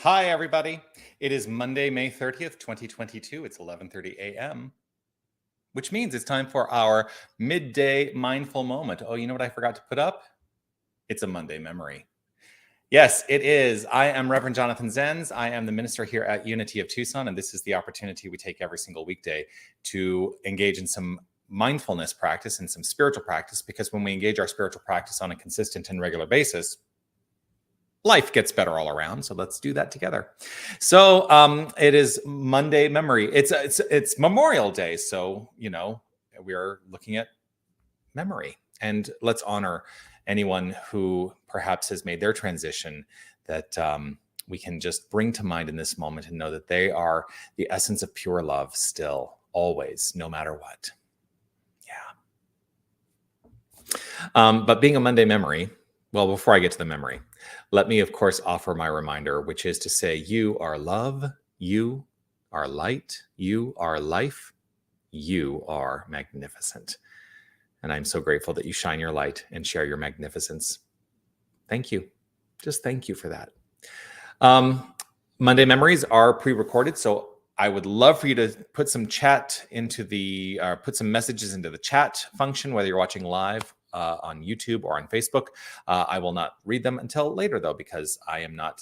Hi, everybody. It is Monday, May 30th, 2022. It's 11:30 a.m., which means it's time for our midday mindful moment. Oh, you know what I forgot to put up? It's a Monday memory. Yes, it is. I am Reverend Jonathan Zenz. I am the minister here at Unity of Tucson, and this is the opportunity we take every single weekday to engage in some mindfulness practice and some spiritual practice, because when we engage our spiritual practice on a consistent and regular basis, life gets better all around. So let's do that together. So it is Monday memory. It's Memorial Day, so we are looking at memory, and let's honor anyone who perhaps has made their transition that we can just bring to mind in this moment and know that they are the essence of pure love still, always, no matter what. Yeah. But being a Monday memory, well, before I get to the memory, let me, of course, offer my reminder, which is to say, you are love, you are light, you are life, you are magnificent. And I'm so grateful that you shine your light and share your magnificence. Thank you. Just thank you for that. Monday memories are pre-recorded, so I would love for you to put some put some messages into the chat function, whether you're watching live on YouTube or on Facebook. I will not read them until later, though, because I am not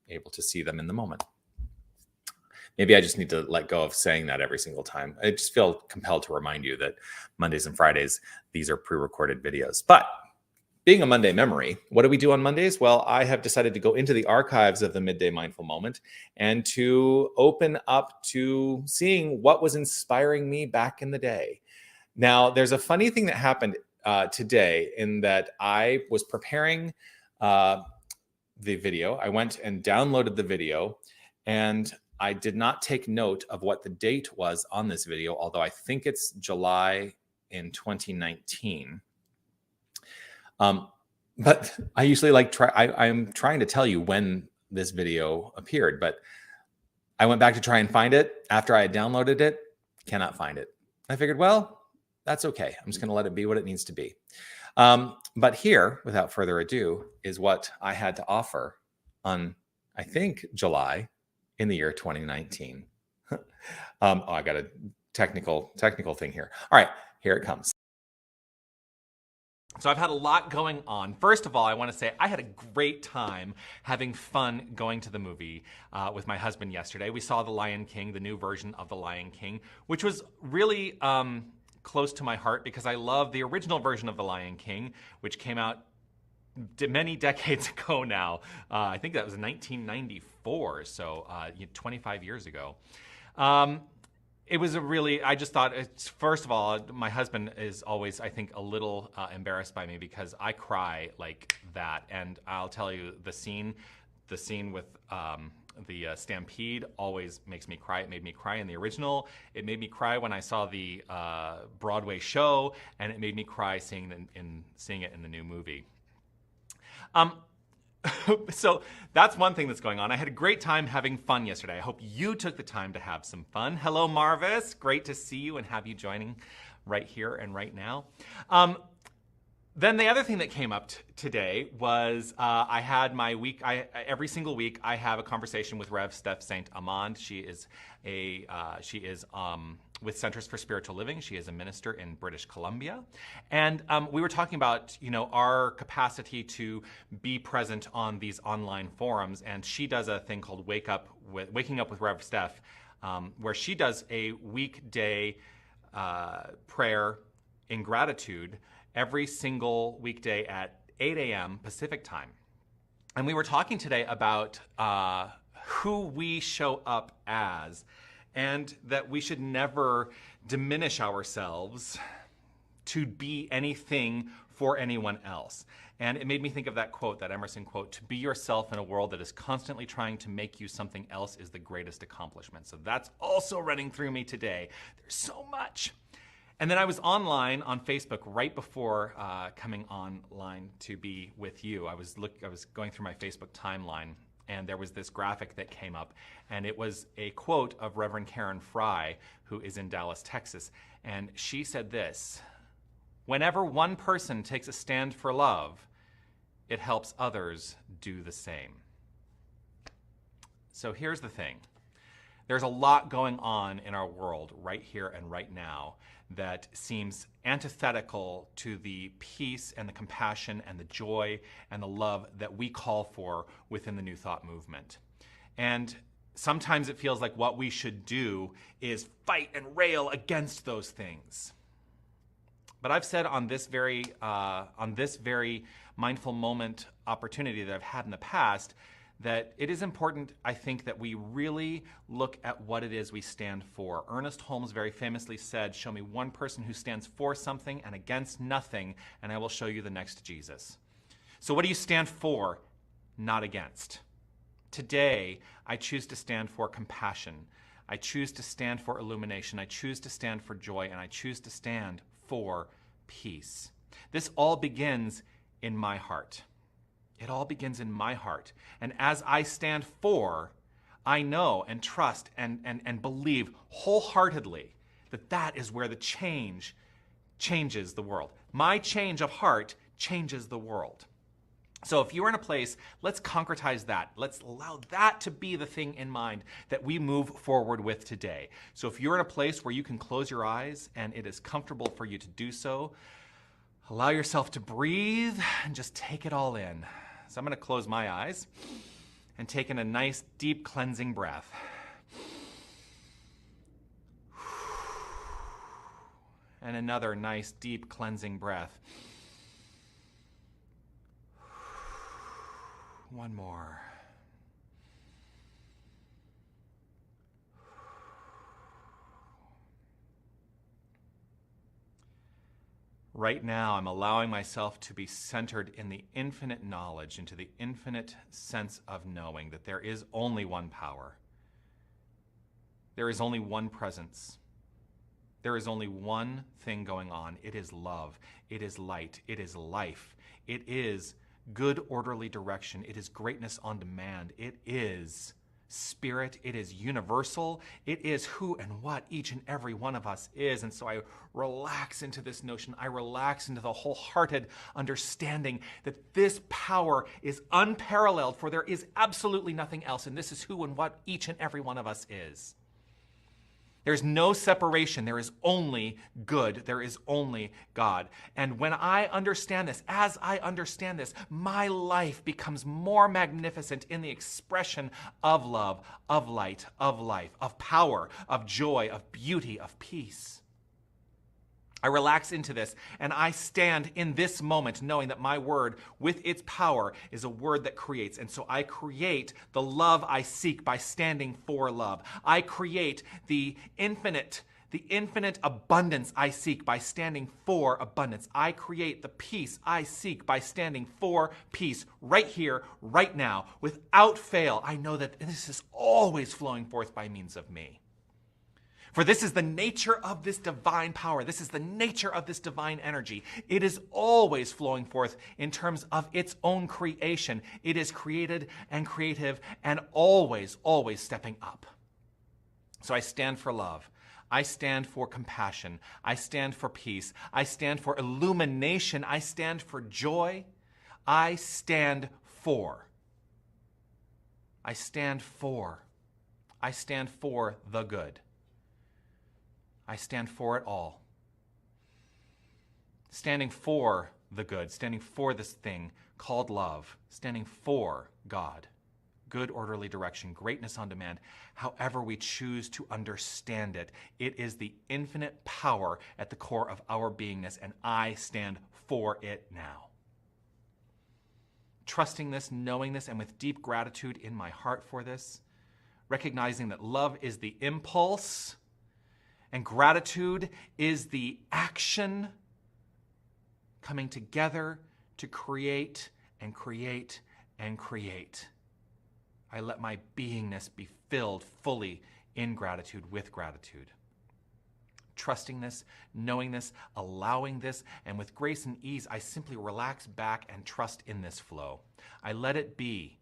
able to see them in the moment. Maybe I just need to let go of saying that every single time. I just feel compelled to remind you that Mondays and Fridays, these are pre-recorded videos. But being a Monday memory, what do we do on Mondays? Well, I have decided to go into the archives of the Midday Mindful Moment and to open up to seeing what was inspiring me back in the day. Now, there's a funny thing that happened today, in that I was preparing the video. I went and downloaded the video, and I did not take note of what the date was on this video, although I think it's July in 2019. But I usually I'm trying to tell you when this video appeared, but I went back to try and find it after I had downloaded it. Cannot find it. I figured, well, that's okay. I'm just going to let it be what it needs to be. But here, without further ado, is what I had to offer on, I think, July in the year 2019. I got a technical thing here. All right, here it comes. So I've had a lot going on. First of all, I want to say I had a great time having fun going to the movie with my husband yesterday. We saw The Lion King, the new version of The Lion King, which was really close to my heart because I love the original version of The Lion King, which came out many decades ago now. I think that was 1994, so 25 years ago. It was I just thought, first of all, my husband is always, I think, a little embarrassed by me because I cry like that. And I'll tell you, the scene with the stampede always makes me cry. It made me cry in the original. It made me cry when I saw the Broadway show, and it made me cry seeing it in the new movie. So that's one thing that's going on. I had a great time having fun yesterday. I hope you took the time to have some fun. Hello, Marvis. Great to see you and have you joining right here and right now. Then the other thing that came up today was I had my week. Every single week I have a conversation with Rev Steph Saint Amand. She is with Centers for Spiritual Living. She is a minister in British Columbia, and we were talking about our capacity to be present on these online forums. And she does a thing called Waking Up with Rev Steph, where she does a weekday prayer in gratitude every single weekday at 8 a.m. Pacific time. And we were talking today about who we show up as, and that we should never diminish ourselves to be anything for anyone else. And it made me think of that quote, that Emerson quote, "To be yourself in a world that is constantly trying to make you something else is the greatest accomplishment." So that's also running through me today. There's so much. And then I was online on Facebook right before coming online to be with you. I was going through my Facebook timeline, and there was this graphic that came up, and it was a quote of Reverend Karen Fry, who is in Dallas, Texas. And she said this: "Whenever one person takes a stand for love, it helps others do the same." So here's the thing. There's a lot going on in our world right here and right now that seems antithetical to the peace and the compassion and the joy and the love that we call for within the New Thought movement. And sometimes it feels like what we should do is fight and rail against those things. But I've said on this very mindful moment opportunity that I've had in the past that it is important, I think, that we really look at what it is we stand for. Ernest Holmes very famously said, "Show me one person who stands for something and against nothing, and I will show you the next Jesus." So what do you stand for, not against? Today, I choose to stand for compassion. I choose to stand for illumination. I choose to stand for joy, and I choose to stand for peace. This all begins in my heart. It all begins in my heart. And as I stand for, I know and trust and believe wholeheartedly that that is where the change changes the world. My change of heart changes the world. So if you're in a place, let's concretize that. Let's allow that to be the thing in mind that we move forward with today. So if you're in a place where you can close your eyes and it is comfortable for you to do so, allow yourself to breathe and just take it all in. So I'm going to close my eyes and take in a nice, deep, cleansing breath. And another nice, deep, cleansing breath. One more. Right now, I'm allowing myself to be centered in the infinite knowledge, into the infinite sense of knowing that there is only one power. There is only one presence. There is only one thing going on. It is love. It is light. It is life. It is good, orderly direction. It is greatness on demand. It is spirit. It is universal. It is who and what each and every one of us is. And so I relax into this notion. I relax into the wholehearted understanding that this power is unparalleled, for there is absolutely nothing else. And this is who and what each and every one of us is. There's no separation. There is only good. There is only God. And when I understand this, as I understand this, my life becomes more magnificent in the expression of love, of light, of life, of power, of joy, of beauty, of peace. I relax into this, and I stand in this moment knowing that my word, with its power, is a word that creates. And so I create the love I seek by standing for love. I create the infinite abundance I seek by standing for abundance. I create the peace I seek by standing for peace right here, right now. Without fail, I know that this is always flowing forth by means of me. For this is the nature of this divine power. This is the nature of this divine energy. It is always flowing forth in terms of its own creation. It is created and creative and always, always stepping up. So I stand for love. I stand for compassion. I stand for peace. I stand for illumination. I stand for joy. I stand for. I stand for. I stand for the good. I stand for it all. Standing for the good, standing for this thing called love, standing for God, good orderly direction, greatness on demand, however we choose to understand it. It is the infinite power at the core of our beingness, and I stand for it now. Trusting this, knowing this, and with deep gratitude in my heart for this, recognizing that love is the impulse, and gratitude is the action coming together to create and create and create. I let my beingness be filled fully in gratitude, with gratitude. Trusting this, knowing this, allowing this, and with grace and ease, I simply relax back and trust in this flow. I let it be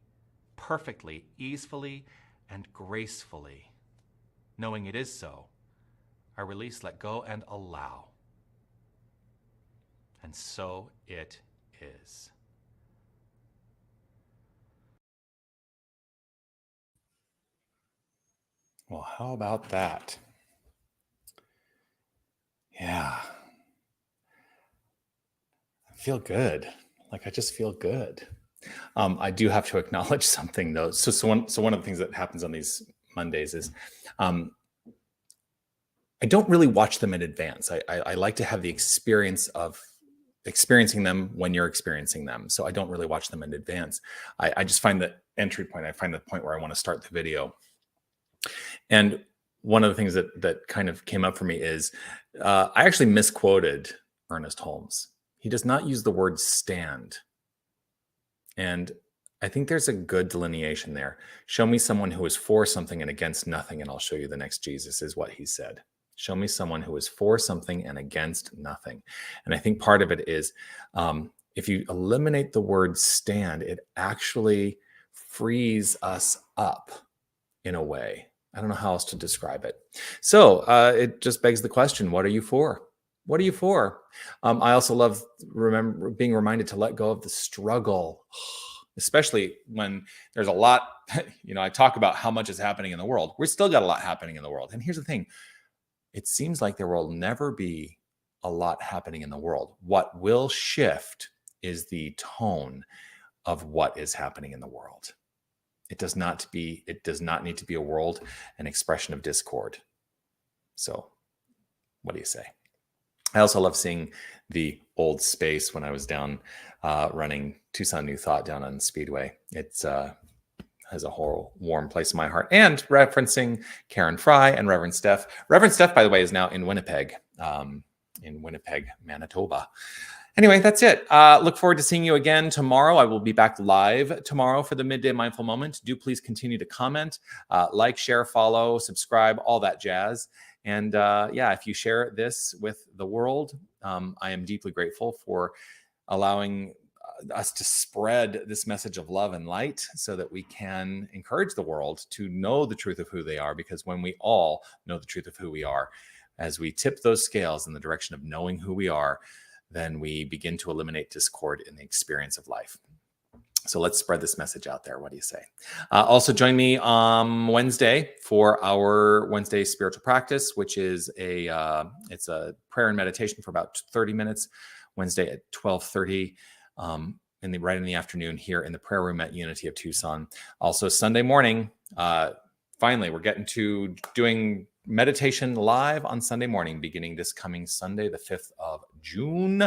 perfectly, easefully, and gracefully. Knowing it is so, I release, let go, and allow. And so it is. Well, how about that? Yeah. I feel good. Like I just feel good. I do have to acknowledge something though. So one of the things that happens on these Mondays is um, I don't really watch them in advance. I like to have the experience of experiencing them when you're experiencing them. So I don't really watch them in advance. I just find the entry point. I find the point where I want to start the video. And one of the things that kind of came up for me is I actually misquoted Ernest Holmes. He does not use the word stand. And I think there's a good delineation there. Show me someone who is for something and against nothing, and I'll show you the next Jesus, is what he said. Show me someone who is for something and against nothing. And I think part of it is if you eliminate the word stand, it actually frees us up in a way. I don't know how else to describe it. So it just begs the question, what are you for? What are you for? I also love being reminded to let go of the struggle, especially when there's a lot. I talk about how much is happening in the world. We've still got a lot happening in the world. And here's the thing. It seems like there will never be a lot happening in the world. What will shift is the tone of what is happening in the world. It does not need to be a world, an expression of discord. So what do you say? I also love seeing the old space when I was down running Tucson New Thought down on Speedway. It's has a whole warm place in my heart. And referencing Karen Fry and Reverend Steph. Reverend Steph, by the way, is now in Winnipeg, Manitoba. Anyway, that's it. Look forward to seeing you again tomorrow. I will be back live tomorrow for the Midday Mindful Moment. Do please continue to comment, like, share, follow, subscribe, all that jazz. And if you share this with the world, I am deeply grateful for allowing us to spread this message of love and light so that we can encourage the world to know the truth of who they are. Because when we all know the truth of who we are, as we tip those scales in the direction of knowing who we are, then we begin to eliminate discord in the experience of life. So let's spread this message out there. What do you say? Also join me on Wednesday for our Wednesday spiritual practice, which is it's a prayer and meditation for about 30 minutes, Wednesday at 12:30 right in the afternoon here in the prayer room at Unity of Tucson. Also Sunday morning, finally, we're getting to doing meditation live on Sunday morning, beginning this coming Sunday, the 5th of June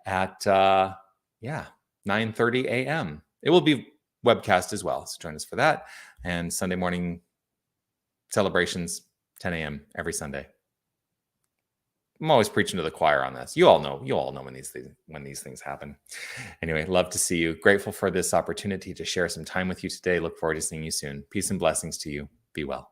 at 9:30 a.m. It will be webcast as well, so join us for that. And Sunday morning celebrations, 10 a.m. every Sunday. I'm always preaching to the choir on this. You all know when these things happen. Anyway, love to see you. Grateful for this opportunity to share some time with you today. Look forward to seeing you soon. Peace and blessings to you. Be well.